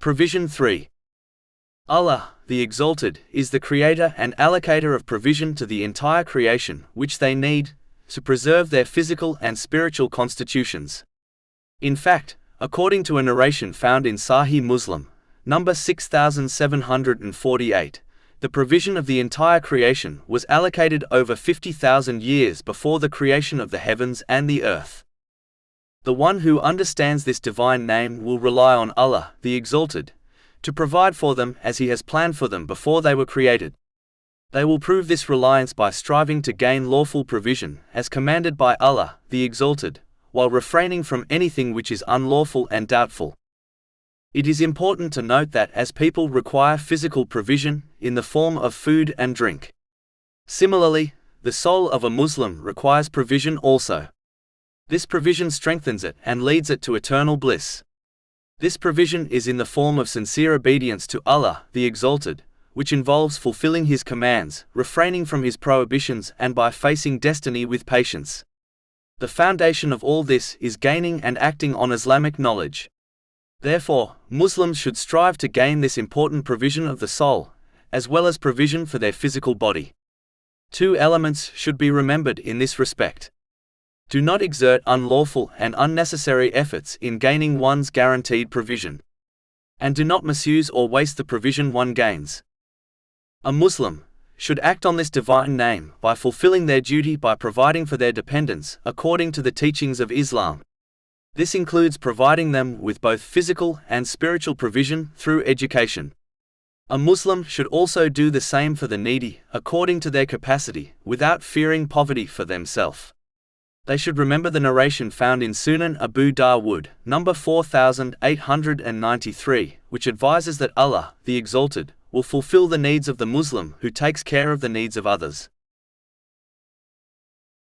Provision 3. Allah, the Exalted, is the creator and allocator of provision to the entire creation which they need to preserve their physical and spiritual constitutions. In fact, according to a narration found in Sahih Muslim, number 6748, the provision of the entire creation was allocated over 50,000 years before the creation of the heavens and the earth. The one who understands this divine name will rely on Allah, the Exalted, to provide for them as He has planned for them before they were created. They will prove this reliance by striving to gain lawful provision as commanded by Allah, the Exalted, while refraining from anything which is unlawful and doubtful. It is important to note that as people require physical provision in the form of food and drink, similarly, the soul of a Muslim requires provision also. This provision strengthens it and leads it to eternal bliss. This provision is in the form of sincere obedience to Allah, the Exalted, which involves fulfilling His commands, refraining from His prohibitions, and by facing destiny with patience. The foundation of all this is gaining and acting on Islamic knowledge. Therefore, Muslims should strive to gain this important provision of the soul, as well as provision for their physical body. Two elements should be remembered in this respect. Do not exert unlawful and unnecessary efforts in gaining one's guaranteed provision. And do not misuse or waste the provision one gains. A Muslim should act on this divine name by fulfilling their duty by providing for their dependents according to the teachings of Islam. This includes providing them with both physical and spiritual provision through education. A Muslim should also do the same for the needy according to their capacity, without fearing poverty for themselves. They should remember the narration found in Sunan Abu Dawood, number 4893, which advises that Allah, the Exalted, will fulfill the needs of the Muslim who takes care of the needs of others.